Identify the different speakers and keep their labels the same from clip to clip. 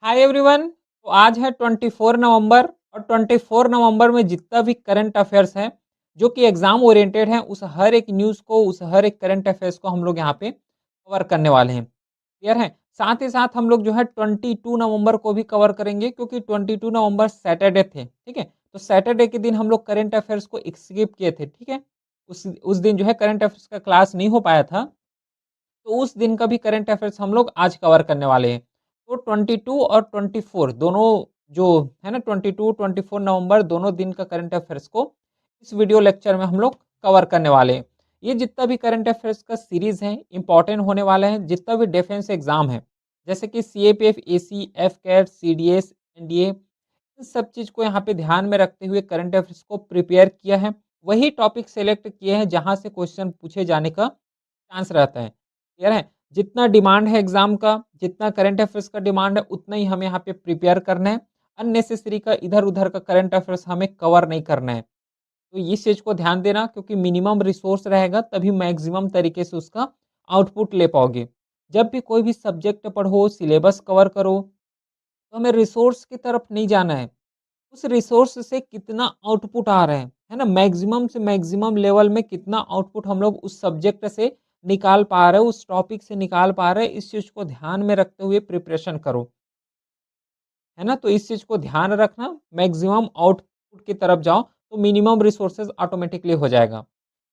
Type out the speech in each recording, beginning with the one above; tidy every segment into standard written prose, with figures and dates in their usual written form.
Speaker 1: Hi everyone. तो आज है 24 नवंबर और 24 नवंबर में जितना भी करंट अफेयर्स है जो कि एग्जाम ओरिएंटेड है, उस हर एक न्यूज़ को, उस हर एक करंट अफेयर्स को हम लोग यहाँ पे कवर करने वाले हैं। क्लियर है? साथ ही साथ हम लोग जो है 22 नवंबर को भी कवर करेंगे, क्योंकि 22 नवंबर सैटरडे थे। ठीक है, तो सैटरडे के दिन हम लोग करंट अफेयर्स को स्किप किए थे। ठीक है, उस दिन जो है करंट अफेयर्स का क्लास नहीं हो पाया था, तो उस दिन का भी करंट अफेयर्स हम लोग आज कवर करने वाले हैं। तो 22 और 24 दोनों जो है ना, 22 24 नवंबर दोनों दिन का करंट अफेयर्स को इस वीडियो लेक्चर में हम लोग कवर करने वाले हैं। ये जितना भी करंट अफेयर्स का सीरीज है इंपॉर्टेंट होने वाला है। जितना भी डिफेंस एग्जाम है, जैसे कि CAPF, AC, AFCAT, CDS, NDA, इन सब चीज को यहाँ पे ध्यान में रखते हुए करंट अफेयर्स को प्रिपेयर किया है। वही टॉपिक सेलेक्ट किए हैं जहां से क्वेश्चन पूछे जाने का चांस रहता है। क्लियर है? जितना डिमांड है एग्जाम का, जितना करंट अफेयर्स का डिमांड है, उतना ही हमें यहाँ पे प्रिपेयर करना है। अननेसेसरी का इधर उधर का करंट अफेयर्स हमें कवर नहीं करना है। तो इस चीज को ध्यान देना, क्योंकि मिनिमम रिसोर्स रहेगा तभी मैक्सिमम तरीके से उसका आउटपुट ले पाओगे। जब भी कोई भी सब्जेक्ट पढ़ो, सिलेबस कवर करो, तो हमें रिसोर्स की तरफ नहीं जाना है। उस रिसोर्स से कितना आउटपुट आ रहे हैं, है ना, मैक्सिमम से मैक्सिमम लेवल में कितना आउटपुट हम लोग उस सब्जेक्ट से निकाल पा रहे हैं, उस टॉपिक से निकाल पा रहे हैं, इस चीज को ध्यान में रखते हुए प्रिपरेशन करो। है ना, तो इस चीज को ध्यान रखना, मैक्सिमम आउटपुट की तरफ जाओ तो मिनिमम रिसोर्सेज ऑटोमेटिकली हो जाएगा।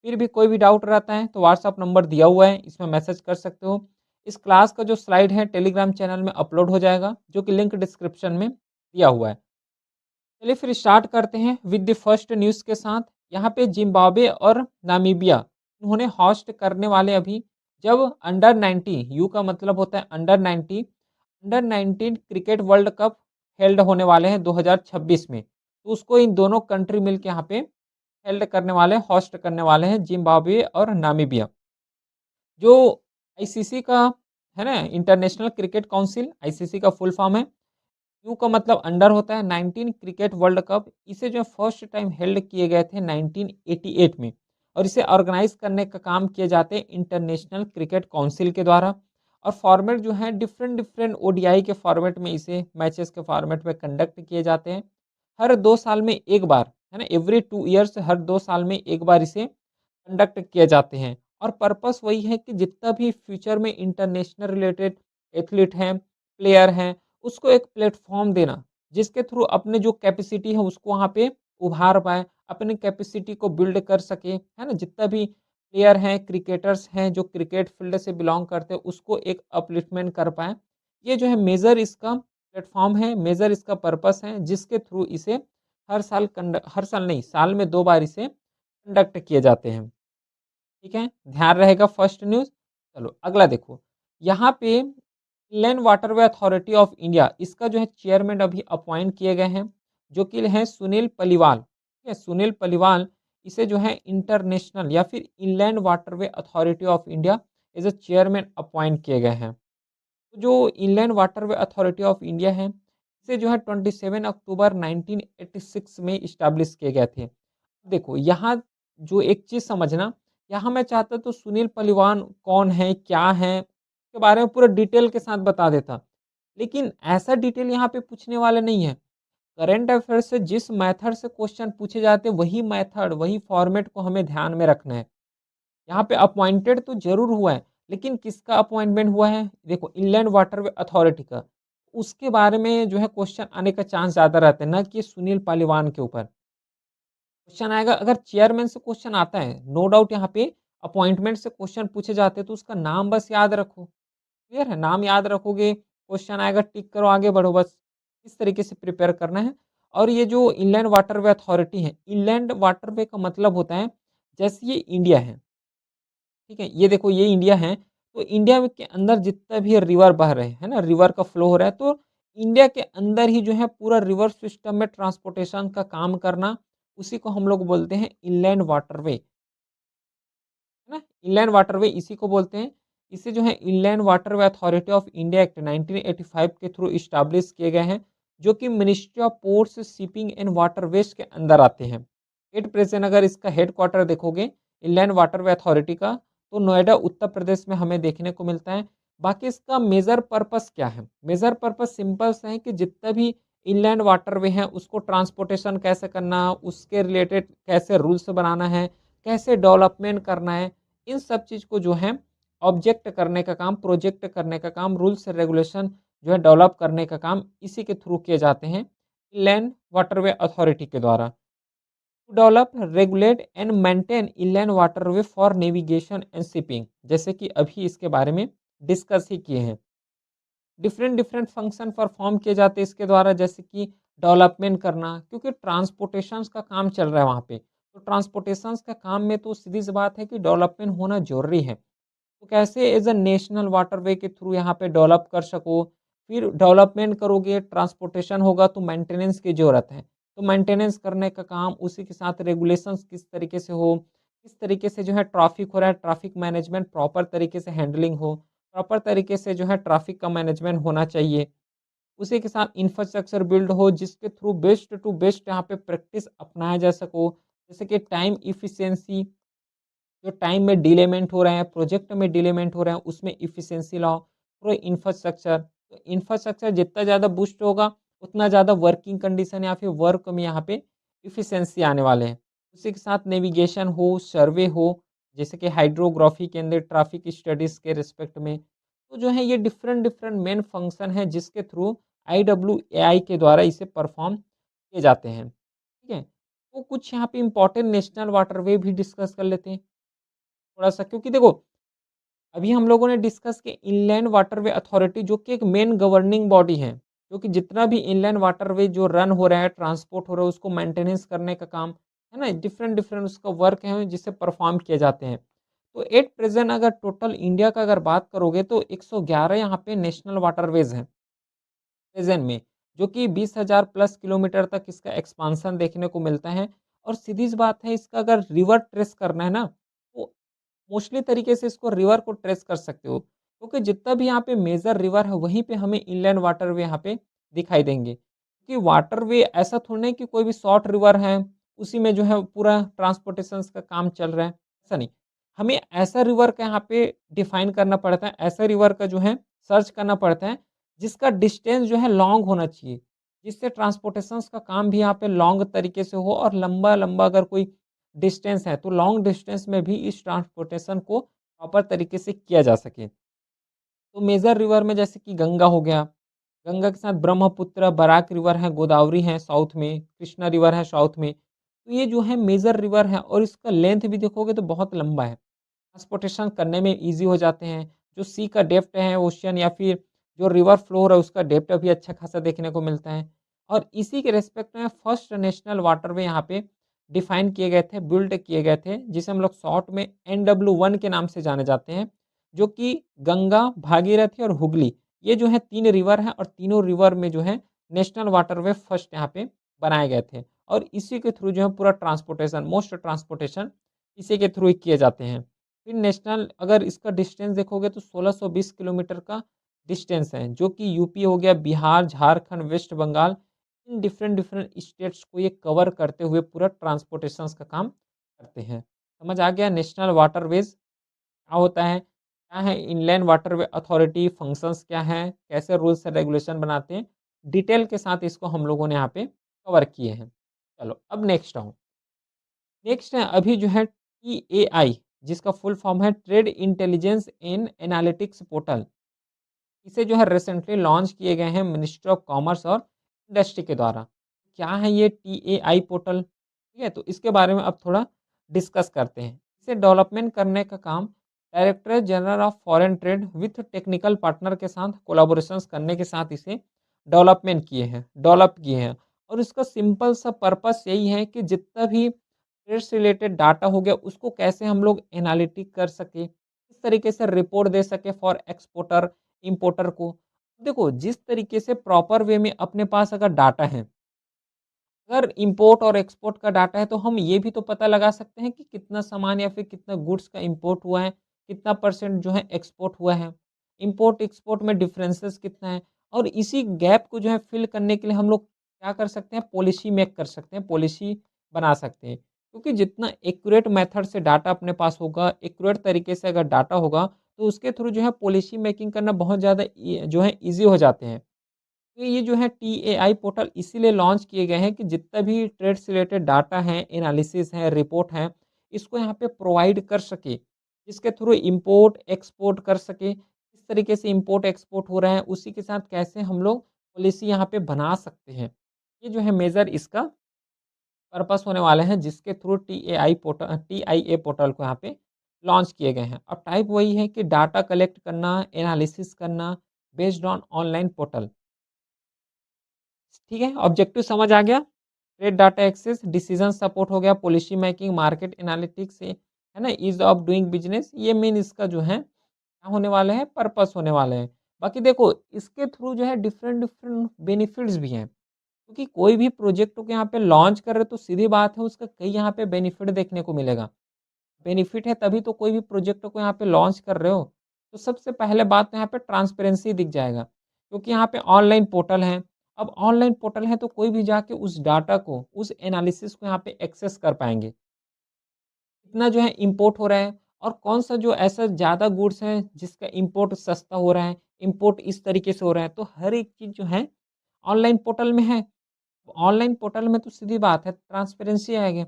Speaker 1: फिर भी कोई भी डाउट रहता है तो व्हाट्सअप नंबर दिया हुआ है, इसमें मैसेज कर सकते हो। इस क्लास का जो स्लाइड है टेलीग्राम चैनल में अपलोड हो जाएगा, जो कि लिंक डिस्क्रिप्शन में दिया हुआ है। चलिए फिर स्टार्ट करते हैं विद द फर्स्ट न्यूज़ के साथ। यहाँ पे जिम्बाब्वे और नामीबिया उन्होंने होस्ट करने वाले अभी, जब अंडर 90, यू का मतलब होता है under 19 cricket world cup held होने वाले हैं 2026 में। तो उसको इन दोनों कंट्री मिलकर यहाँ पे हेल्ड करने वाले, होस्ट करने वाले हैं, जिम्बाब्वे और नामीबिया। जो आईसीसी का है ना, इंटरनेशनल क्रिकेट काउंसिल, आईसीसी का फुल फॉर्म है। यू का मतलब अंडर होता है। 19 क्रिकेट वर्ल्ड कप, इसे जो फर्स्ट टाइम हेल्ड किए गए थे 1988 में, और इसे ऑर्गेनाइज करने का काम किए जाते हैं इंटरनेशनल क्रिकेट काउंसिल के द्वारा। और फॉर्मेट जो है डिफरेंट डिफरेंट ओडीआई के फॉर्मेट में, इसे मैचेस के फॉर्मेट में कंडक्ट किए जाते हैं। हर 2 साल में एक बार, है ना, एवरी 2 ईयर्स, हर 2 साल में एक बार इसे कंडक्ट किए जाते हैं। और पर्पस वही है कि जितना भी फ्यूचर में इंटरनेशनल रिलेटेड एथलीट हैं, प्लेयर हैं, उसको एक प्लेटफॉर्म देना, जिसके थ्रू अपने जो कैपेसिटी है उसको वहाँ पे उभार पाए, अपनी कैपेसिटी को बिल्ड कर सके, है ना। जितना भी प्लेयर हैं, क्रिकेटर्स हैं जो क्रिकेट फील्ड से बिलोंग करते हैं, उसको एक अपलिफ्टमेंट कर पाए। ये जो है मेजर इसका प्लेटफॉर्म है, मेजर इसका पर्पस है, जिसके थ्रू इसे हर साल नहीं, साल में 2 बार इसे कंडक्ट किए जाते हैं। ठीक है, ध्यान रहेगा फर्स्ट न्यूज़। चलो अगला देखो। यहाँ पे इंलैंड वाटरवे अथॉरिटी ऑफ इंडिया, इसका जो है चेयरमैन अभी अपॉइंट किए गए हैं, जो कि हैं सुनील पलिवाल। ठीक है, सुनील पलिवाल इसे जो है इंटरनेशनल या फिर inland waterway authority of India as a chairman appoint किए गए हैं। तो जो inland waterway authority of India है, इसे जो है 27 अक्टूबर 1986 में इस्टेब्लिश किए गए थे। देखो यहाँ जो एक चीज़ समझना, यहाँ मैं चाहता तो सुनील पलिवाल कौन है, क्या है, के बारे में पूरा डिटेल के साथ बता देता। लेकिन ऐसा डिटेल यहाँ पे पूछने वाले नहीं है। करंट अफेयर से जिस मेथड से क्वेश्चन पूछे जाते हैं, वही मेथड, वही फॉर्मेट को हमें ध्यान में रखना है। यहाँ पे अपॉइंटेड तो जरूर हुआ है, लेकिन किसका अपॉइंटमेंट हुआ है, देखो इंलैंड वाटरवे अथॉरिटी का। उसके बारे में जो है क्वेश्चन आने का चांस ज़्यादा रहता है, ना कि सुनील पालीवान के ऊपर क्वेश्चन आएगा। अगर चेयरमैन से क्वेश्चन आता है, नो डाउट यहाँ पे अपॉइंटमेंट से क्वेश्चन पूछे जाते हैं, तो उसका नाम बस याद रखो। क्लियर है, नाम याद रखोगे, क्वेश्चन आएगा टिक करो, आगे बढ़ो, बस इस तरीके से प्रिपेयर करना है। और ये जो इंलैंड वाटरवे अथॉरिटी है, इंलैंड वाटरवे का मतलब होता है, जैसे ये इंडिया है, ठीक है, ये देखो ये इंडिया है, तो इंडिया में के अंदर जितना भी रिवर बह रहे हैं, है ना, रिवर का फ्लो हो रहा है, तो इंडिया के अंदर ही जो है पूरा रिवर सिस्टम में ट्रांसपोर्टेशन का काम करना, उसी को हम लोग बोलते हैं इनलैंड वाटरवे, है ना। इनलैंड वाटरवे इसी को बोलते हैं। इसे जो है inland waterway authority of India act 1985 के थ्रू इस्टेब्लिश किए गए हैं, जो कि ministry of ports, shipping and waterways के अंदर आते हैं। एट प्रेजेंट अगर इसका हेड क्वार्टर देखोगे इनलैंड वाटरवे अथॉरिटी का, तो नोएडा उत्तर प्रदेश में हमें देखने को मिलता है। बाकी इसका मेजर पर्पस क्या है? मेजर पर्पस सिंपल सा है कि जितना भी इनलैंड वाटरवे है उसको ट्रांसपोर्टेशन कैसे करना, उसके रिलेटेड कैसे रूल्स बनाना है, कैसे डेवलपमेंट करना है, इन सब चीज़ को जो है ऑब्जेक्ट करने का काम, प्रोजेक्ट करने का काम, रूल्स रेगुलेशन जो है डेवलप करने का काम इसी के थ्रू किए जाते हैं, इनलैंड वाटरवे अथॉरिटी के द्वारा। To develop, regulate and maintain inland waterway for navigation and shipping, जैसे कि अभी इसके बारे में डिस्कस ही किए हैं। डिफरेंट डिफरेंट फंक्शन परफॉर्म किए जाते हैं इसके द्वारा, जैसे कि डेवलपमेंट करना, क्योंकि ट्रांसपोर्टेशन का काम चल रहा है वहाँ पे, तो ट्रांसपोर्टेशन का काम में तो सीधी सी बात है कि डेवलपमेंट होना जरूरी है। तो कैसे एज अ नेशनल वाटरवे के थ्रू यहाँ पे डेवलप कर सको, फिर डेवलपमेंट करोगे, ट्रांसपोर्टेशन होगा तो मेंटेनेंस की ज़रूरत है। तो मेंटेनेंस करने का काम, उसी के साथ रेगुलेशंस किस तरीके से हो, किस तरीके से जो है ट्रैफिक हो रहा है, ट्रैफिक मैनेजमेंट प्रॉपर तरीके से हैंडलिंग हो, प्रॉपर तरीके से जो है ट्रैफिक का मैनेजमेंट होना चाहिए। उसी के साथ इंफ्रास्ट्रक्चर बिल्ड हो जिसके थ्रू बेस्ट टू बेस्ट यहाँ पे प्रैक्टिस अपनाया जा सको। जैसे कि टाइम इफ़िशिएंसी, जो टाइम में डिलेमेंट हो रहे हैं, प्रोजेक्ट में डिलेमेंट हो रहे हैं, उसमें इफ़िशिएंसी लाओ। पूरा इंफ्रास्ट्रक्चर, तो इंफ्रास्ट्रक्चर जितना ज़्यादा बूस्ट होगा, उतना ज़्यादा वर्किंग कंडीशन या फिर वर्क में यहाँ पे इफ़िशिएंसी आने वाले हैं। उसी के साथ नेविगेशन हो, सर्वे हो, जैसे कि हाइड्रोग्राफी के अंदर ट्रैफिक स्टडीज़ के रिस्पेक्ट में। तो जो है ये डिफरेंट डिफरेंट मेन फंक्शन है जिसके थ्रू IWAI के द्वारा इसे परफॉर्म किए जाते हैं। ठीक है? तो कुछ यहाँ पे इम्पोर्टेंट नेशनल वाटरवे भी डिस्कस कर लेते हैं। थोड़ा-सा, क्योंकि देखो, अभी हम लोगों ने डिस्कस किया इनलैंड वाटरवे अथॉरिटी जो कि एक मेन गवर्निंग बॉडी है, जो कि जितना भी इनलैंड वाटरवे जो रन हो रहा है, ट्रांसपोर्ट हो रहा है, उसको मेंटेनेंस करने का काम, है ना? डिफरेंट डिफरेंट उसका वर्क है जिसे परफॉर्म किए जाते हैं। तो एट प्रेज़ेंट अगर टोटल इंडिया का अगर बात करोगे तो 111 यहाँ पे नेशनल वाटरवेज़ हैं। प्रेज़ेंट में, जो कि 20,000 प्लस किलोमीटर तक इसका एक्सपांशन देखने को मिलता है। और सीधी-सी बात है, इसका अगर रिवर ट्रेस करना है ना, तो मोस्टली तरीके से इसको रिवर को ट्रेस कर सकते हो, क्योंकि जितना भी यहाँ पे मेजर रिवर है वहीं पे हमें इनलैंड वाटरवे यहाँ पे दिखाई देंगे। क्योंकि वाटरवे ऐसा थोड़ी ना है कि कोई भी शॉर्ट रिवर है, उसी में जो है पूरा ट्रांसपोर्टेशन का काम चल रहा है, ऐसा नहीं। हमें ऐसा रिवर का यहाँ पे डिफाइन करना पड़ता है, ऐसा रिवर का जो है सर्च करना पड़ता है जिसका डिस्टेंस जो है लॉन्ग होना चाहिए, जिससे ट्रांसपोर्टेशंस का काम भी यहाँ पे लॉन्ग तरीके से हो, और लंबा-लंबा अगर कोई डिस्टेंस है, तो लॉन्ग डिस्टेंस में भी इस ट्रांसपोर्टेशन को प्रॉपर तरीके से किया जा सके। तो मेजर रिवर में जैसे कि गंगा हो गया, गंगा के साथ ब्रह्मपुत्र, बराक रिवर है, गोदावरी है साउथ में, कृष्णा रिवर है साउथ में। तो ये जो है मेजर रिवर है और इसका लेंथ भी देखोगे तो बहुत लंबा है। ट्रांसपोर्टेशन करने में ईज़ी हो जाते हैं। जो सी का डेप्थ है ओशियन या फिर जो रिवर फ्लो है उसका डेप्थ भी अच्छा खासा देखने को मिलता है। और इसी के रिस्पेक्ट में फर्स्ट नेशनल वाटरवे यहाँ पे डिफाइन किए गए थे, बिल्ड किए गए थे, जिसे हम लोग शॉर्ट में NW1 के नाम से जाने जाते हैं, जो कि गंगा, भागीरथी और हुगली, ये जो है 3 रिवर हैं और तीनों रिवर में जो है नेशनल वाटरवे फर्स्ट यहाँ पे बनाए गए थे। और इसी के थ्रू जो है पूरा ट्रांसपोर्टेशन, मोस्ट ट्रांसपोर्टेशन इसी के थ्रू ही किए जाते हैं। फिर नेशनल अगर इसका डिस्टेंस देखोगे तो 1620 किलोमीटर का डिस्टेंस है, जो कि यूपी हो गया, Bihar, Jharkhand, West Bengal, in different different states को ये कवर करते हुए पूरा ट्रांसपोर्टेशंस का काम करते हैं। समझ आ गया नेशनल वाटरवेज़ क्या होता है? क्या है इनलैंड वाटरवे अथॉरिटी, फंक्शंस क्या हैं? कैसे रूल्स एंड रेगुलेशन बनाते हैं? डिटेल के साथ इसको हम लोगों ने यहाँ पे कवर किए हैं। चलो अब नेक्स्ट आऊँ। नेक्स्ट है अभी जो है TAI, जिसका फुल फॉर्म है trade intelligence and analytics portal. इसे जो है रिसेंटली लॉन्च किए गए हैं मिनिस्ट्री ऑफ कॉमर्स और इंडस्ट्री के द्वारा। क्या है ये TAI पोर्टल? ठीक है, तो इसके बारे में अब थोड़ा डिस्कस करते हैं। इसे डेवलपमेंट करने का काम directorate general of foreign trade with technical partner के साथ कोलैबोरेशंस करने के साथ इसे डेवलप किए हैं। और इसका सिंपल सा पर्पस यही है कि जितना भी ट्रेड से रिलेटेड डाटा हो गया उसको कैसे हम लोग एनालिटिक कर सके, किस तरीके से रिपोर्ट दे सके फॉर एक्सपोर्टर, इम्पोर्टर को। देखो, जिस तरीके से प्रॉपर वे में अपने पास अगर डाटा है, अगर इम्पोर्ट और एक्सपोर्ट का डाटा है तो हम ये भी तो पता लगा सकते हैं कि कितना सामान या फिर कितना गुड्स का इम्पोर्ट हुआ है, कितना परसेंट जो है एक्सपोर्ट हुआ है, इम्पोर्ट एक्सपोर्ट में डिफरेंसेस कितना है। और इसी गैप को जो है फिल करने के लिए हम लोग क्या कर सकते हैं, पॉलिसी मेक कर सकते हैं, पॉलिसी बना सकते हैं। क्योंकि जितना एक्यूरेट मेथड से डाटा अपने पास होगा, एक्यूरेट तरीके से अगर डाटा होगा, तो उसके थ्रू जो है पॉलिसी मेकिंग करना बहुत ज़्यादा जो है ईज़ी हो जाते हैं। तो ये जो है टीएआई पोर्टल इसीलिए लॉन्च किए गए हैं कि जितना भी ट्रेड से रिलेटेड डाटा है, एनालिसिस है, रिपोर्ट है, इसको यहाँ पे प्रोवाइड कर सके। जिसके थ्रू इम्पोर्ट, एक्सपोर्ट कर सके, किस तरीके से इम्पोर्ट, एक्सपोर्ट हो रहा है, उसी के साथ कैसे हम लोग पॉलिसी यहाँ पे बना सकते हैं। ये जो है मेजर इसका पर्पस होने वाले हैं जिसके थ्रू टीआईए पोर्टल को यहाँ पे लॉन्च किए गए हैं। अब टाइप वही है कि डाटा कलेक्ट करना, एनालिसिस करना बेस्ड ऑन ऑनलाइन पोर्टल। ठीक है, ऑब्जेक्टिव समझ आ गया? Trade data access, decision support हो गया, पॉलिसी मेकिंग, मार्केट एनालिटिक्स से, है ना? ईज़ ऑफ डूइंग बिज़नेस, ये मेन इसका जो है क्या होने वाले हैं, पर्पस होने वाले हैं। बाकी देखो इसके थ्रू जो है डिफरेंट-डिफरेंट बेनिफिट्स भी हैं। क्योंकि कोई भी प्रोजेक्ट को यहाँ पे लॉन्च कर रहे हो तो सीधी बात है उसका कई यहाँ पे बेनिफिट देखने को मिलेगा। बेनिफिट है तभी तो कोई भी प्रोजेक्ट को यहाँ पे लॉन्च कर रहे हो। तो सबसे पहले बात तो यहाँ पे ट्रांसपेरेंसी दिख जाएगा, क्योंकि यहाँ पे ऑनलाइन पोर्टल है। अब ऑनलाइन पोर्टल है तो कोई भी जाके उस डाटा को, उस एनालिसिस को यहाँ पे एक्सेस कर पाएँगे। कितना जो है इम्पोर्ट हो रहा है और कौन-सा जो ऐसा ज़्यादा गुड्स है जिसका इम्पोर्ट सस्ता हो रहा है, इम्पोर्ट इस तरीके से हो रहा है, तो हर एक चीज़ जो है ऑनलाइन पोर्टल में है। ऑनलाइन पोर्टल में तो सीधी बात है ट्रांसपेरेंसी आएगी।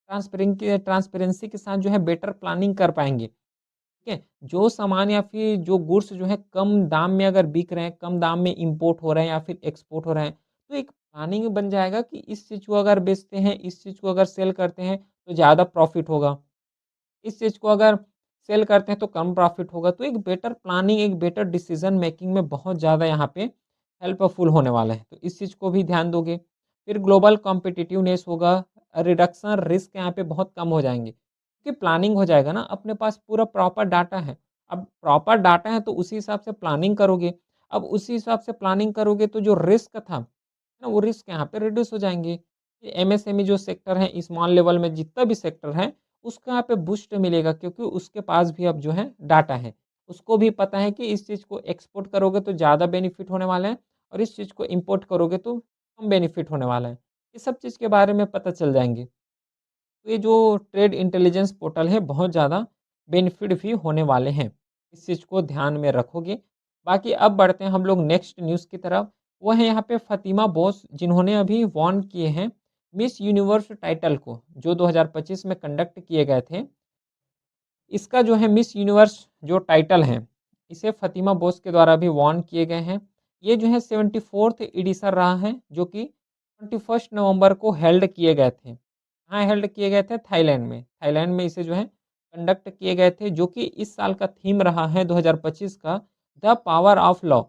Speaker 1: ट्रांसपेरेंसी के साथ जो है बेटर प्लानिंग कर पाएँगे, ठीक है? जो सामान या फिर जो गुड्स जो है कम दाम में अगर बिक रहे हैं, कम दाम में इम्पोर्ट हो रहे हैं या फिर एक्सपोर्ट हो रहे हैं, तो एक प्लानिंग बन जाएगा कि इस चीज़ को अगर बेचते हैं, इस चीज़ को अगर सेल करते हैं, तो ज़्यादा प्रॉफ़िट होगा। इस चीज़ को अगर सेल करते हैं तो कम प्रॉफ़िट होगा। तो एक बेटर प्लानिंग, एक बेटर डिसीज़न मेकिंग में बहुत ज़्यादा यहाँ पे हेल्पफुल होने वाला है। तो इस चीज़ को भी ध्यान दोगे। फिर ग्लोबल कॉम्पिटिटिवनेस होगा, रिडक्शन रिस्क यहाँ पे बहुत कम हो जाएँगे। क्योंकि प्लानिंग हो जाएगा ना, अपने पास पूरा प्रॉपर डाटा है। अब प्रॉपर डाटा है तो उसी हिसाब से प्लानिंग करोगे। अब उसी हिसाब से प्लानिंग करोगे तो जो रिस्क था, है ना? वो रिस्क यहाँ पे रिड्यूस हो जाएँगे। एमएसएमई जो सेक्टर है, स्मॉल लेवल में जितना भी सेक्टर है उसको यहाँ पे बूस्ट मिलेगा क्योंकि उसके पास भी अब जो है डाटा है। उसको भी पता है कि इस चीज़ को एक्सपोर्ट करोगे तो ज़्यादा बेनिफिट होने वाला है और इस चीज़ को इम्पोर्ट करोगे तो कम बेनिफिट होने वाला है। ये सब चीज़ के बारे में पता चल जाएँगे। तो ये जो ट्रेड इंटेलिजेंस पोर्टल है बहुत ज़्यादा बेनिफिट भी होने वाले हैं। इस चीज़ को ध्यान में रखोगे। बाकी अब बढ़ते हैं हम लोग नेक्स्ट न्यूज़ की तरफ। वो है यहाँ पे फ़ातिमा बोस जिन्होंने अभी वॉन किए हैं मिस यूनिवर्स टाइटल को जो 2025 में कंडक्ट किए गए थे। इसका जो है मिस यूनिवर्स जो टाइटल है, इसे फ़ातिमा बोस के द्वारा भी वॉन किए गए हैं। ये जो है 74th एडिशन रहा है, जो कि 21 नवंबर को हेल्ड किए गए थे। कहाँ हेल्ड किए गए थे? थाईलैंड में। थाईलैंड में इसे जो है कंडक्ट किए गए थे, जो कि इस साल का थीम रहा है 2025 का द पावर ऑफ लॉ।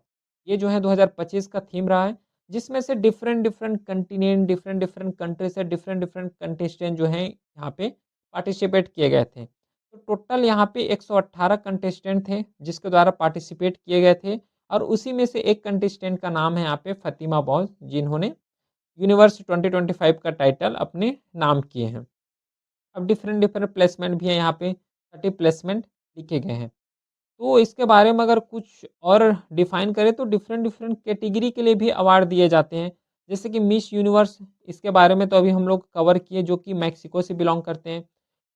Speaker 1: ये जो है 2025 का थीम रहा है, जिसमें से डिफरेंट-डिफरेंट कंटिनेंट, डिफरेंट-डिफरेंट कंट्री से डिफरेंट-डिफरेंट कंटेस्टेंट जो हैं यहाँ पे पार्टिसिपेट किए गए थे। तो टोटल यहाँ पे 118 कंटेस्टेंट थे, जिसके द्वारा पार्टिसिपेट किए गए थे और उसी में से एक कंटेस्टेंट का नाम है यहाँ पे फ़ातिमा बॉस, जिन्होंने यूनिवर्स 2025 का टाइटल अपने नाम किए हैं। अब डिफरेंट-डिफरेंट प्लेसमेंट भी है यहाँ पे, 30 प्लेसमेंट लिखे गए हैं। तो इसके बारे में अगर कुछ और डिफाइन करें तो डिफरेंट-डिफरेंट कैटेगरी के लिए भी अवार्ड दिए जाते हैं। जैसे कि मिस यूनिवर्स, इसके बारे में तो अभी हम लोग कवर किए जो कि मेक्सिको से बिलॉन्ग करते हैं।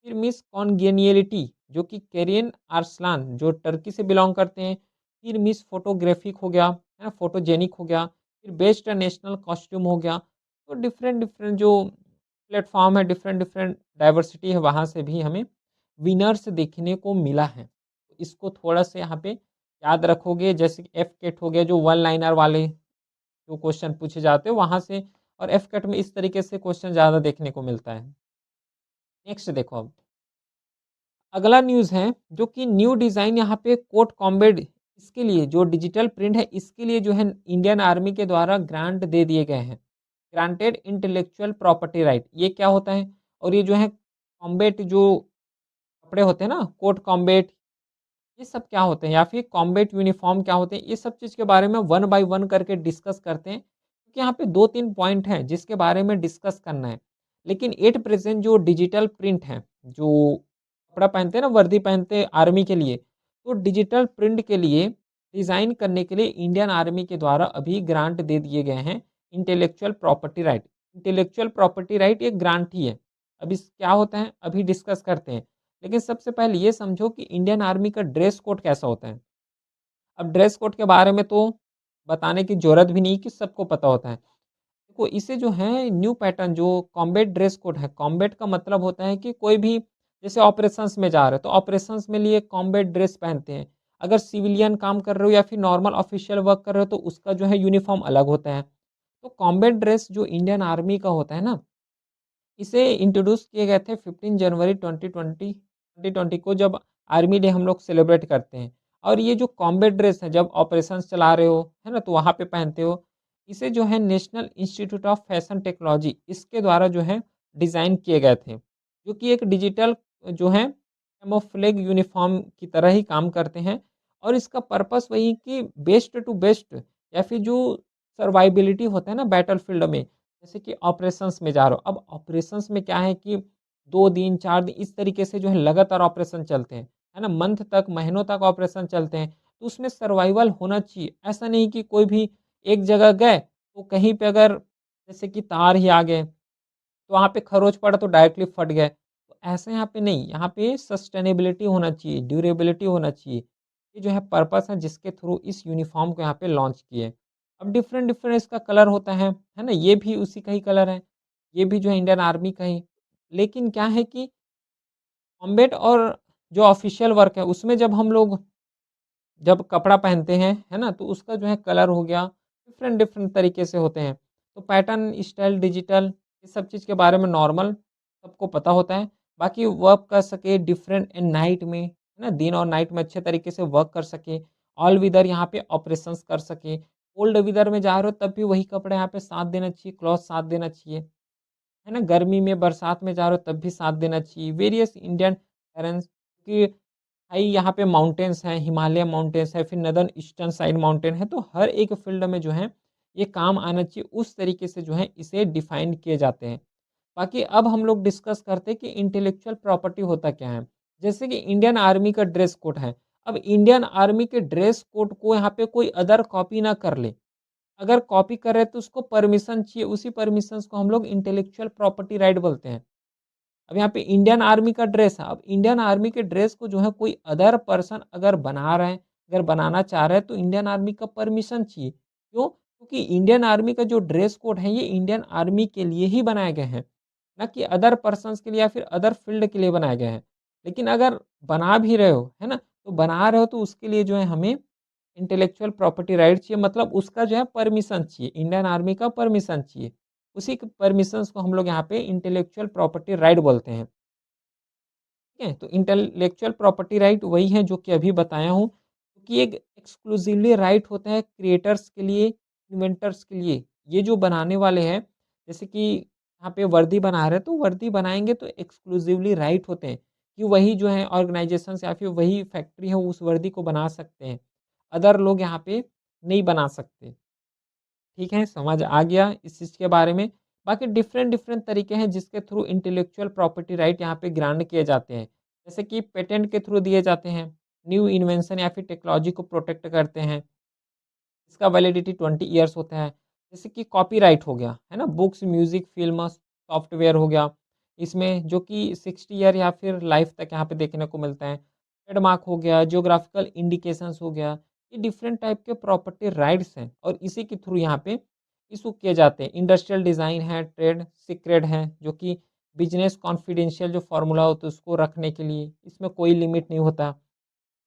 Speaker 1: फिर मिस कॉन्गेनियलिटी जो कि केरियन आर्सलान जो टर्की से बिलॉन्ग करते हैं। फिर मिस फोटोग्राफिक हो गया, है ना? फोटोजेनिक हो गया। फिर बेस्ट नेशनल कॉस्ट्यूम हो गया। तो डिफरेंट-डिफरेंट जो प्लेटफ़ॉर्म है, डिफरेंट-डिफरेंट डाइवर्सिटी है, वहाँ से भी हमें विनर्स देखने को मिला है। तो इसको थोड़ा-सा यहाँ पे याद रखोगे, जैसे कि एफकेट हो गया जो वन लाइनर वाले जो क्वेश्चन पूछे जाते हैं वहाँ से, और एफकेट में इस तरीके से क्वेश्चन ज़्यादा देखने को मिलता है। नेक्स्ट देखो अब, अगला न्यूज़ है जो कि न्यू डिज़ाइन यहाँ पे कोट कॉम्बैट, इसके लिए जो डिजिटल प्रिंट है इसके लिए जो है इंडियन आर्मी के द्वारा ग्रांट दे दिए गए हैं। ग्रांटेड इंटेलेक्चुअल प्रॉपर्टी राइट, ये क्या होता है? और ये जो है कॉम्बैट जो कपड़े होते हैं ना, कोट कॉम्बैट, ये सब क्या होते हैं या फिर कॉम्बैट यूनिफ़ॉर्म क्या होते हैं? ये सब चीज़ के बारे में वन बाय वन करके डिस्कस करते हैं। क्योंकि यहाँ पे 2-3 पॉइंट हैं जिसके बारे में डिस्कस करना है। लेकिन एट प्रेज़ेंट जो डिजिटल प्रिंट है, जो कपड़ा पहनते हैं ना, वर्दी पहनते हैं आर्मी के लिए, तो डिजिटल प्रिंट के लिए डिज़ाइन करने के लिए इंडियन आर्मी के द्वारा अभी ग्रांट दे दिए गए हैं intellectual property right. Intellectual property right एक ग्रांट ही है। अब इस क्या होता है? अभी डिस्कस करते हैं। लेकिन सबसे पहले ये समझो कि इंडियन आर्मी का ड्रेस कोड कैसा होता है। अब ड्रेस कोड के बारे में तो बताने की ज़रूरत भी नहीं कि सबको पता होता है। देखो इसे जो है न्यू पैटर्न जो कॉम्बैट ड्रेस कोड है, कॉम्बैट का मतलब होता है कि कोई भी जैसे ऑपरेशंस में जा रहे हो तो ऑपरेशंस में लिए कॉम्बैट ड्रेस पहनते हैं। अगर सिविलियन काम कर रहे हो या फिर नॉर्मल ऑफिशियल वर्क कर रहे हो तो उसका जो है यूनिफ़ॉर्म अलग होता है। तो कॉम्बैट ड्रेस जो इंडियन आर्मी का होता है ना, इसे इंट्रोड्यूस किए गए थे 15 जनवरी 2020 को जब आर्मी डे हम लोग सेलिब्रेट करते हैं। और ये जो कॉम्बैट ड्रेस है जब ऑपरेशंस चला रहे हो, है ना? तो वहाँ पे पहनते हो। इसे जो है national institute of fashion technology इसके द्वारा जो है डिज़ाइन किए गए थे। जो कि एक डिजिटल जो है कैमोफ्लेज यूनिफ़ॉर्म की तरह ही काम करते हैं। और इसका पर्पस वही है कि बेस्ट टू बेस्ट या फिर जो सर्वाइवबिलिटी होता है ना बैटलफ़ील्ड में, जैसे कि ऑपरेशंस में जा रहे हो। अब ऑपरेशंस में क्या है कि 2 दिन, 4 दिन इस तरीके से जो है लगातार ऑपरेशन चलते हैं, है ना? मंथ तक, महीनों तक ऑपरेशन चलते हैं, तो उसमें सर्वाइवल होना चाहिए। ऐसा नहीं कि कोई भी एक जगह गए, तो कहीं पे अगर जैसे कि तार ही आ गए, तो वहाँ पे खरोच पड़ा तो डायरेक्टली फट गए। तो ऐसा यहाँ पे नहीं, यहाँ पे सस्टेनेबिलिटी होना चाहिए, ड्यूरेबिलिटी होना चाहिए। ये जो है पर्पस है जिसके थ्रू इस यूनिफ़ॉर्म को यहाँ पे लॉन्च किए। अब डिफरेंट-डिफरेंट इसका कलर होता है ना? ये भी उसी का ही कलर है, ये भी जो है इंडियन आर्मी का ही। लेकिन क्या है कि कॉम्बैट और जो ऑफ़िशियल वर्क है उसमें जब हम लोग जब कपड़ा पहनते हैं, है ना? तो उसका जो है कलर हो गया, डिफरेंट-डिफरेंट तरीके से होते हैं। तो पैटर्न, स्टाइल, डिजिटल ये सब चीज़ के बारे में नॉर्मल सबको पता होता है। बाकी वर्क कर सके डिफरेंट इन नाइट में, है ना? दिन और नाइट में अच्छे तरीके से वर्क कर सके। ऑल वेदर यहाँ पे ऑपरेशंस कर सके। कोल्ड वेदर में जा रहे हो तब भी वही कपड़ा यहाँ पे साथ देना चाहिए, क्लॉथ साथ देना चाहिए। है ना? गर्मी में, बरसात में जा रहे हो तब भी साथ देना चाहिए। वेरियस इंडियन टेरेन्स की हाई यहाँ पे माउंटेन्स हैं, हिमालय माउंटेन्स है, फिर नॉर्दर्न ईस्टर्न साइड माउंटेन है, तो हर एक फ़ील्ड में जो है, ये काम आना चाहिए, उस तरीके से जो है इसे डिफ़ाइन किए जाते हैं। बाकी अब हम लोग डिस्कस करते हैं कि इंटेलेक्चुअल प्रॉपर्टी होता क्या है? जैसे कि इंडियन आर्मी का ड्रेस कोड है। अब इंडियन आर्मी के ड्रेस कोड को यहाँ पे कोई अदर कॉपी ना कर ले। अगर कॉपी कर रहे हैं तो उसको परमिशन चाहिए, उसी परमिशंस को हम लोग इंटेलेक्चुअल प्रॉपर्टी राइट बोलते हैं। अब यहाँ पे इंडियन आर्मी का ड्रेस है, अब इंडियन आर्मी के ड्रेस को जो है कोई अदर पर्सन अगर बना रहे हैं, अगर बनाना चाह रहे हैं तो इंडियन आर्मी का परमिशन चाहिए। क्यों? क्योंकि इंडियन आर्मी का जो ड्रेस कोड है ये इंडियन आर्मी के लिए ही बनाए गए हैं, ना कि अदर पर्सन्स के लिए या फिर अदर फील्ड के लिए बनाए गए हैं। लेकिन अगर बना भी रहे हो, है ना? तो बना रहे हो तो उसके लिए जो है हमें इंटेलेक्चुअल प्रॉपर्टी राइट चाहिए, मतलब उसका जो है परमिशन चाहिए, इंडियन आर्मी का परमिशन चाहिए। उसी के परमिशंस को हम लोग यहाँ पे इंटेलेक्चुअल प्रॉपर्टी राइट बोलते हैं। ठीक है? तो इंटेलेक्चुअल प्रॉपर्टी राइट वही है जो कि अभी बताया हूँ, कि एक एक्सक्लूसिवली राइट होता है क्रिएटर्स के लिए, इन्वेंटर्स के लिए। ये जो बनाने वाले हैं, जैसे कि यहाँ पे वर्दी बना रहे हैं, तो वर्दी बनाएँगे तो एक्सक्लूसिवली राइट होते हैं, कि वही जो है ऑर्गनाइज़ेशंस या फिर वही फैक्ट्री है उस वर्दी को बना सकते हैं। अदर लोग यहाँ पे नहीं बना सकते। ठीक है, समझ आ गया इस चीज़ के बारे में। बाकी डिफरेंट-डिफरेंट तरीके हैं जिसके थ्रू इंटेलेक्चुअल प्रॉपर्टी राइट यहाँ पे ग्रांट किए जाते हैं। जैसे कि पेटेंट के थ्रू दिए जाते हैं, न्यू इन्वेंशन या फिर टेक्नोलॉजी को प्रोटेक्ट करते हैं। इसका वैलिडिटी 20 ईयर्स होता है। जैसे कि कॉपीराइट हो गया, है ना? बुक्स, म्यूज़िक, फ़िल्म, सॉफ्टवेयर हो गया, इसमें जो कि 60 ईयर या फिर लाइफ़ तक यहाँ पे देखने को मिलता है। ट्रेडमार्क हो गया, ज्योग्राफिकल इंडिकेशंस हो गया, ये डिफरेंट टाइप के प्रॉपर्टी राइट्स हैं और इसी के थ्रू यहाँ पे इश्यू किए जाते हैं। इंडस्ट्रियल डिज़ाइन है, ट्रेड सीक्रेट है, जो कि बिज़नेस कॉन्फिडेंशियल जो फ़ॉर्मूला होता है उसको रखने के लिए, इसमें कोई लिमिट नहीं होता।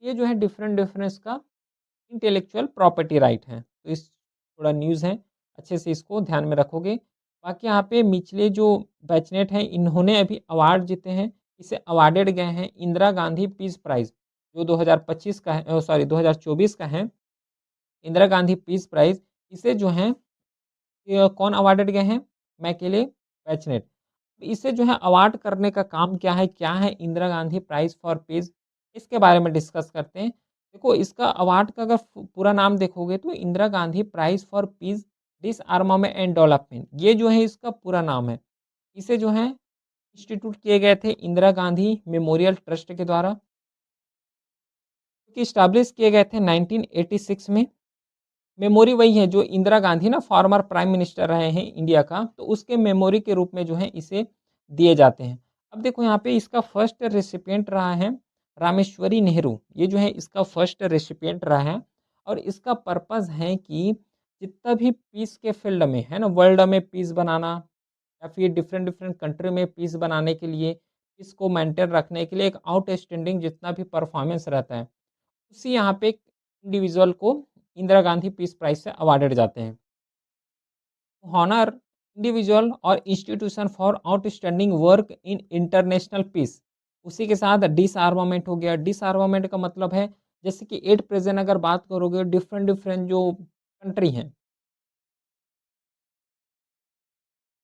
Speaker 1: ये जो है डिफरेंट डिफरेंस का इंटेलेक्चुअल प्रॉपर्टी राइट है। तो इस थोड़ा न्यूज़ है, अच्छे से इसको ध्यान में रखोगे। बाकी यहाँ पे निचले जो बैचनेट हैं, इन्होंने अभी अवार्ड जीते हैं। इसे अवार्डेड गए हैं इंदिरा गांधी पीस प्राइज़, जो 2025 का है, सॉरी 2024 का है। इंदिरा गांधी पीस प्राइज़ इसे जो है कौन अवार्डेड गए हैं? मैकेले बैचनेट। इसे जो है अवार्ड करने का काम क्या है? क्या है Indira Gandhi prize for piece? इसके बारे में डिस्कस करते हैं। देखो इसका अवार्ड का अगर पूरा नाम देखोगे तो Indira Gandhi prize for piece, डिसआर्मामेंट and development, ये जो है इसका पूरा नाम है। इसे जो है इंस्टीट्यूट किए गए थे इंदिरा गांधी मेमोरियल ट्रस्ट के द्वारा, जो कि एस्टेब्लिश किए गए थे 1986 में। मेमोरी वही है जो इंदिरा गांधी ना फॉर्मर प्राइम मिनिस्टर रहे हैं इंडिया का, तो उसके मेमोरी के रूप में जो है इसे दिए जाते हैं। अब देखो यहाँ पे इसका फर्स्ट रेसिपिएंट रहा है रामेश्वरी नेहरू, ये जो है इसका फर्स्ट रेसिपिएंट रहा है और इसका पर्पज़ है कि जितना भी पीस के फ़ील्ड में, है ना? वर्ल्ड में पीस बनाना या फिर डिफरेंट डिफरेंट कंट्री में पीस बनाने के लिए, पीस को मेंटेन रखने के लिए एक आउटस्टैंडिंग जितना भी परफॉर्मेंस रहता है, उसी यहाँ पे एक इंडिविजुअल को इंदिरा गांधी पीस प्राइज़ से अवार्डेड जाते हैं। हॉनर इंडिविजुअल और institution for outstanding work in international peace. उसी के साथ डिसआर्मामेंट हो गया। डिसआर्मामेंट का मतलब है जैसे कि एट प्रेजेंट अगर बात करोगे डिफरेंट डिफरेंट जो कंट्री हैं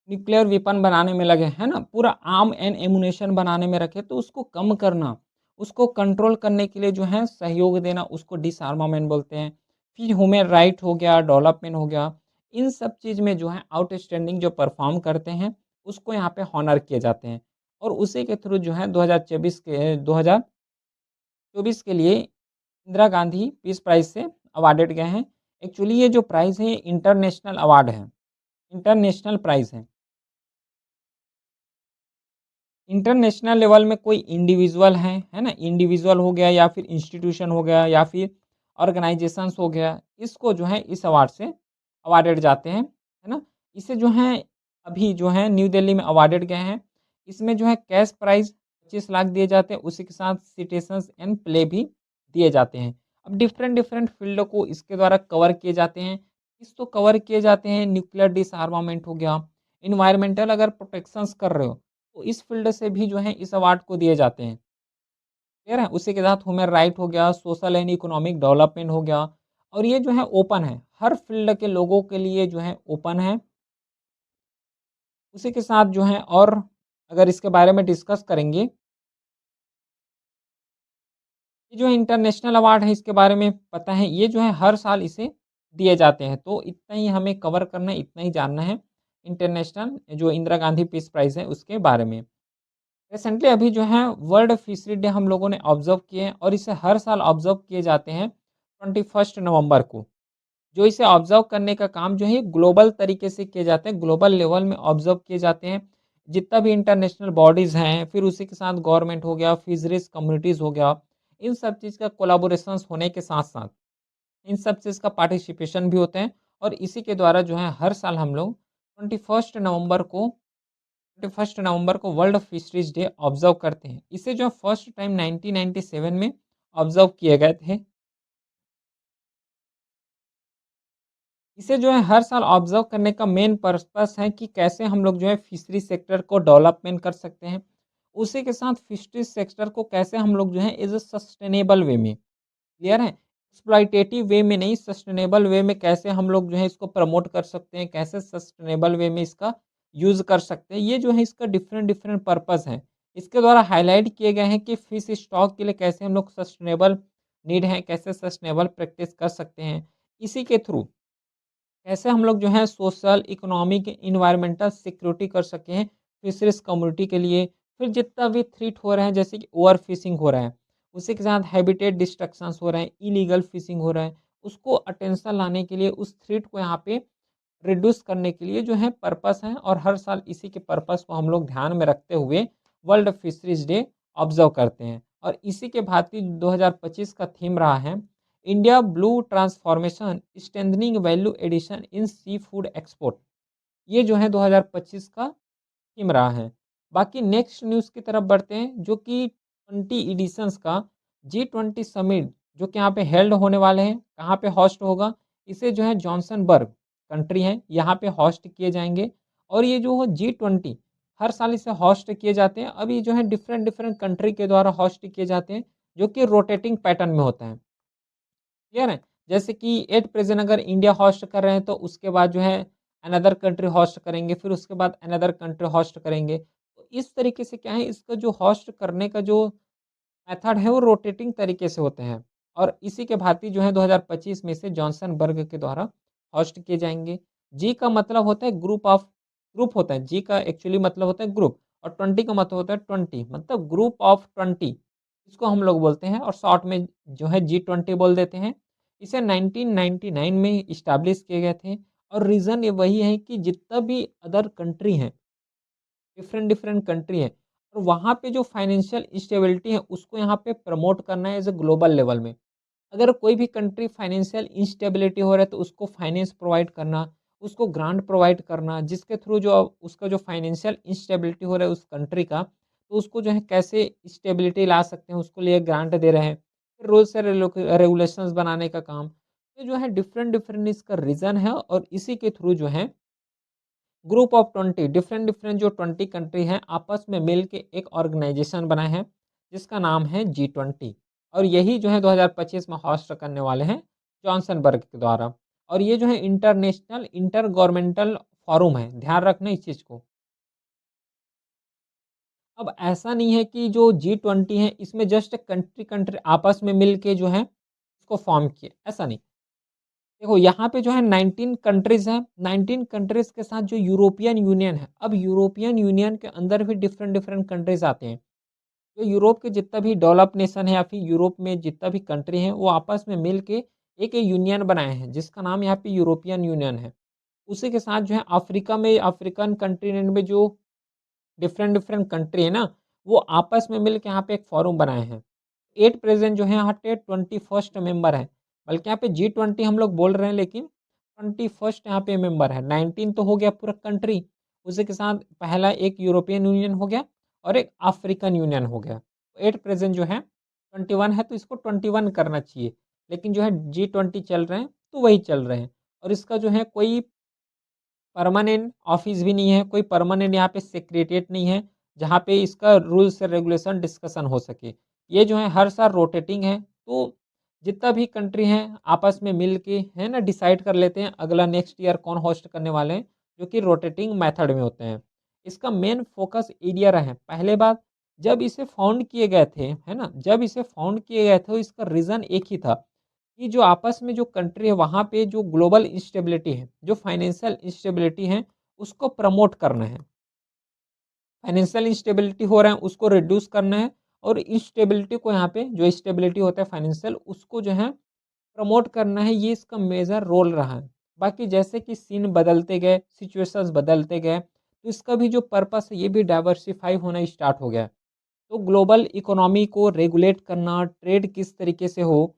Speaker 1: न्यूक्लियर वेपन बनाने में लगे हैं ना, पूरा आर्म एंड एमुनेशन बनाने में रखे, तो उसको कम करना, उसको कंट्रोल करने के लिए जो है सहयोग देना, उसको डिसआर्मामेंट बोलते हैं। फिर ह्यूमन राइट हो गया, डेवलपमेंट हो गया, इन सब चीज़ में जो है आउटस्टैंडिंग जो परफॉर्म करते हैं उसको यहाँ पे हॉनर किए जाते हैं। और उसी के थ्रू जो है 2024 के लिए इंदिरा गांधी पीस प्राइज़ से अवार्डेड गए हैं। एक्चुअली ये जो प्राइज़ है इंटरनेशनल अवार्ड है, इंटरनेशनल प्राइज़ है। इंटरनेशनल लेवल में कोई इंडिविजुअल है ना? इंडिविजुअल हो गया या फिर इंस्टीट्यूशन हो गया या फिर ऑर्गेनाइजेशंस हो गया, इसको जो है इस अवार्ड से अवार्डेड जाते हैं, है ना? इसे जो है अभी जो है न्यू दिल्ली में अवार्डेड गए हैं। इसमें जो है कैश प्राइज़ 25 लाख दिए जाते हैं, उसी के साथ सिटेशंस एंड प्ले भी दिए जाते हैं। अब डिफरेंट डिफरेंट फ़ील्ड को इसके द्वारा कवर किए जाते हैं। इस तो कवर किए जाते हैं, न्यूक्लियर डिसआर्मामेंट हो गया, एनवायरमेंटल अगर प्रोटेक्शंस कर रहे हो तो इस फ़ील्ड से भी जो है इस अवार्ड को दिए जाते हैं, क्लियर है? उसी के साथ ह्यूमन राइट हो गया, सोशल एंड इकोनॉमिक डेवलपमेंट हो गया और ये जो है ओपन है, हर फ़ील्ड के लोगों के लिए जो है ओपन है। उसी के साथ जो है और अगर इसके बारे में डिस्कस करेंगे, ये जो इंटरनेशनल अवार्ड है इसके बारे में पता है, ये जो है हर साल इसे दिए जाते हैं, तो इतना ही हमें कवर करना है, इतना ही जानना है इंटरनेशनल जो इंदिरा गांधी पीस प्राइज़ है उसके बारे में। रिसेंटली अभी जो है वर्ल्ड फिशरी डे हम लोगों ने ऑब्जर्व किए हैं और इसे हर साल ऑब्जर्व किए जाते हैं 21 नवंबर को। जो इसे ऑब्जर्व करने का काम जो है ग्लोबल तरीके से किए जाते हैं, ग्लोबल लेवल में ऑब्जर्व किए जाते हैं। जितना भी इंटरनेशनल बॉडीज़ हैं, फिर उसी के साथ गवर्नमेंट हो गया, फिशरीज़ कम्युनिटीज़ हो गया, इन सब चीज़ का कोलैबोरेशंस होने के साथ-साथ इन सब चीज़ का पार्टिसिपेशन भी होते हैं और इसी के द्वारा जो है हर साल हम लोग 21 नवंबर को 21 नवंबर को वर्ल्ड फिशरीज डे ऑब्जर्व करते हैं। इसे जो फर्स्ट टाइम 1997 में ऑब्जर्व किए गए थे। इसे जो है हर साल ऑब्जर्व करने का मेन पर्पस है कि कैसे हम लोग जो है फिशरी सेक्टर को डेवलपमेंट कर सकते हैं। उसी के साथ फिशरी सेक्टर को कैसे हम लोग जो है एज अ सस्टेनेबल वे में, क्लियर है? एक्सप्लॉइटेटिव वे में नहीं, सस्टेनेबल वे में कैसे हम लोग जो है इसको प्रमोट कर सकते हैं, कैसे सस्टेनेबल वे में इसका यूज़ कर सकते हैं। ये जो है इसका डिफरेंट डिफरेंट पर्पस है। इसके द्वारा हाइलाइट किए गए हैं कि फिश स्टॉक के लिए कैसे हम लोग सस्टेनेबल नीड है, कैसे सस्टेनेबल प्रैक्टिस कर सकते हैं। इसी के थ्रू कैसे हम लोग जो है सोशल, इकोनॉमिक, एनवायरमेंटल सिक्योरिटी कर सकें हैं फिशरीज़ कम्युनिटी के लिए। फिर जितना भी थ्रेट हो रहे हैं जैसे कि ओवर फिशिंग हो रहा है, उसी के साथ हैबिटेट डिस्ट्रक्शंस हो रहे हैं, इलीगल फिशिंग हो रहा है, उसको अटेंशन लाने के लिए उस थ्रेट को यहाँ पे रिड्यूस करने के लिए जो है पर्पस है और हर साल इसी के पर्पस को हम लोग ध्यान में रखते हुए वर्ल्ड फिशरीज डे ऑब्जर्व करते हैं। और इसी के भांति 2025 का थीम रहा है India blue transformation strengthening value addition in seafood export. ये जो है 2025 का थीम रहा है। बाकी नेक्स्ट न्यूज़ की तरफ बढ़ते हैं जो कि 20 एडिशंस का G20 समिट जो कि यहाँ पे हेल्ड होने वाले हैं। कहाँ पे होस्ट होगा? इसे जो है जॉनसनबर्ग कंट्री है, यहाँ पे होस्ट किए जाएँगे और ये जो G20 हर साल इसे होस्ट किए जाते हैं। अब ये जो है डिफरेंट डिफरेंट कंट्री के द्वारा होस्ट किए जाते हैं, जो कि रोटेटिंग पैटर्न में होता है। क्लियर है? जैसे कि एट प्रेज़ेंट अगर इंडिया होस्ट कर रहे हैं तो उसके बाद जो है अनदर कंट्री होस्ट करेंगे, फिर उसके बाद अनदर कंट्री होस्ट करेंगे। तो इस तरीके से क्या है इसका जो होस्ट करने का जो मेथड है वो रोटेटिंग तरीके से होते हैं और इसी के भांति जो है 2025 में से जॉनसनबर्ग के द्वारा होस्ट किए जाएँगे। जी का मतलब होता है ग्रुप होता है, जी का एक्चुअली मतलब होता है ग्रुप और 20 का मतलब होता है 20 मतलब ग्रुप ऑफ 20 इसको हम लोग बोलते हैं और शॉर्ट में जो है G20 बोल देते हैं। इसे 1999 में इस्टैब्लिश किए गए थे और रीज़न ये वही है कि जितना भी अदर कंट्री हैं डिफरेंट डिफरेंट कंट्री है। और वहाँ पे जो फाइनेंशियल इंस्टेबिलिटी है उसको यहाँ पे प्रमोट करना है एज़ अ ग्लोबल लेवल में। अगर कोई भी कंट्री फाइनेंशियल इंस्टेबिलिटी हो रहा है तो उसको फाइनेंस प्रोवाइड करना, उसको ग्रांट प्रोवाइड करना, जिसके थ्रू जो उसका जो फाइनेंशियल इंस्टेबिलिटी हो रहा है उस कंट्री का, तो उसको जो है कैसे स्टेबिलिटी ला सकते हैं, उसको लिए ग्रांट दे रहे हैं। फिर रूल्स एंड रेगुलेशंस बनाने का काम। ये जो है डिफरेंट डिफरेंट इसका रीज़न है और इसी के थ्रू जो है ग्रुप ऑफ 20 डिफरेंट डिफरेंट जो 20 कंट्री हैं आपस में मिल के एक ऑर्गेनाइजेशन बनाए हैं जिसका नाम है G20 और यही जो है 2025 में होस्ट करने वाले हैं जॉनसनबर्ग के द्वारा। और ये जो है इंटरनेशनल इंटर गवर्नमेंटल फोरम है, ध्यान रखना इस चीज़ को। अब ऐसा नहीं है कि जो G20 है इसमें जस्ट कंट्री कंट्री आपस में मिल के जो है इसको फॉर्म किए, ऐसा नहीं। देखो यहाँ पे जो है 19 कंट्रीज़ हैं, 19 कंट्रीज़ के साथ जो यूरोपियन यूनियन है, अब यूरोपियन यूनियन के अंदर भी डिफरेंट डिफरेंट कंट्रीज़ आते हैं। तो यूरोप के जितना भी डेवलप नेशन है या फिर यूरोप में जितना भी कंट्री हैं, वो आपस में मिल के एक यूनियन बनाए हैं, जिसका नाम यहाँ पे यूरोपियन यूनियन है। उसी के साथ जो है अफ्रीका में अफ्रीकन कंटिनेंट में जो डिफरेंट डिफरेंट कंट्री है ना, वो आपस में मिल के यहाँ पे एक फोरम बनाए हैं। 8 प्रेज़ेंट जो है यहाँ पे 21st मेंबर है। बल्कि यहाँ पे G20 हम लोग बोल रहे हैं लेकिन 21st यहाँ पे मेंबर है। 19 तो हो गया पूरा कंट्री, उसी के साथ पहला एक यूरोपियन यूनियन हो गया और एक अफ्रीकन यूनियन हो गया। 8 प्रेज़ेंट जो है 21 है तो इसको 21 करना चाहिए। लेकिन जो है G20 चल रहे हैं तो वही चल रहे हैं। और इसका जो है कोई परमानेंट ऑफिस भी नहीं है, कोई परमानेंट यहाँ पे सेक्रेटेरिएट नहीं है, जहाँ पे इसका रूल्स एंड रेगुलेशन डिस्कशन हो सके। ये जो है हर साल रोटेटिंग है, तो जितना भी कंट्री हैं आपस में मिल के है ना डिसाइड कर लेते हैं अगला नेक्स्ट ईयर कौन होस्ट करने वाले हैं, जो कि रोटेटिंग मेथड में होते हैं। इसका मेन फोकस एरिया रहा है। पहले बात जब इसे फाउंड किए गए थे, है ना? जब इसे फाउंड किए गए थे, तो इसका रीज़न एक ही था कि जो आपस में जो कंट्री है वहाँ पे जो ग्लोबल इंस्टेबिलिटी है, जो फाइनेंशियल इंस्टेबिलिटी है, उसको प्रमोट करना है। फाइनेंशियल इंस्टेबिलिटी हो रहा है उसको रिड्यूस करना है और इंस्टेबिलिटी को यहाँ पे जो स्टेबिलिटी होता है फाइनेंशियल उसको जो है प्रमोट करना है, ये इसका मेजर रोल रहा है। बाकी जैसे कि सीन बदलते गए, सिचुएशंस बदलते गए, तो इसका भी जो पर्पस है ये भी डाइवर्सिफ़ाई होना स्टार्ट हो गया है। तो ग्लोबल इकोनॉमी को रेगुलेट करना, ट्रेड किस तरीके से हो,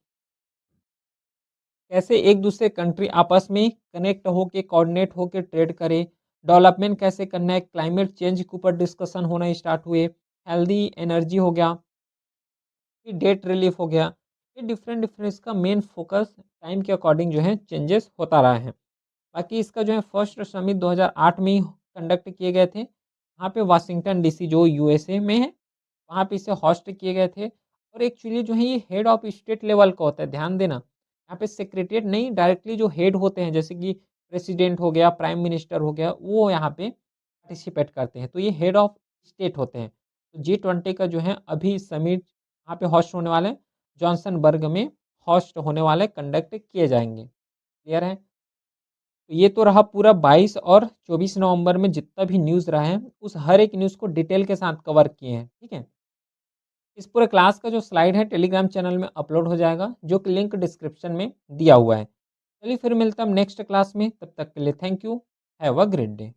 Speaker 1: कैसे एक दूसरे कंट्री आपस में कनेक्ट होके कोऑर्डिनेट होके ट्रेड करे, डेवलपमेंट कैसे करना है, क्लाइमेट चेंज के ऊपर डिस्कशन होना स्टार्ट हुए, हेल्दी एनर्जी हो गया, फिर डेट रिलीफ हो गया। ये डिफरेंट डिफरेंट इसका मेन फोकस टाइम के अकॉर्डिंग जो है चेंजेस होता रहा है। बाकी इसका जो है फर्स्ट समिट 2008 में ही कंडक्ट किए गए थे। वहाँ पे वाशिंगटन डीसी जो यूएसए में है, वहाँ पे इसे होस्ट किए गए थे। और एक्चुअली जो है ये हेड ऑफ स्टेट लेवल का होता है, ध्यान देना। यहाँ पे सेक्रेटेरिएट नहीं, डायरेक्टली जो हेड होते हैं जैसे कि प्रेसिडेंट हो गया, प्राइम मिनिस्टर हो गया, वो यहाँ पे पार्टिसिपेट करते हैं। तो ये हेड ऑफ स्टेट होते हैं। तो G20 का जो है अभी समिट यहाँ पे होस्ट होने वाले हैं, जॉनसनबर्ग में होस्ट होने वाले, कंडक्ट किए जाएँगे। क्लियर है? तो ये तो रहा पूरा 22 और 24 नवंबर में जितना भी न्यूज़ रहा है, उस हर एक न्यूज़ को डिटेल के साथ कवर किए हैं, ठीक है? इस पूरे क्लास का जो स्लाइड है टेलीग्राम चैनल में अपलोड हो जाएगा, जो कि लिंक डिस्क्रिप्शन में दिया हुआ है। चलिए फिर मिलता हूँ नेक्स्ट क्लास में, तब तक के लिए thank you, have a great day.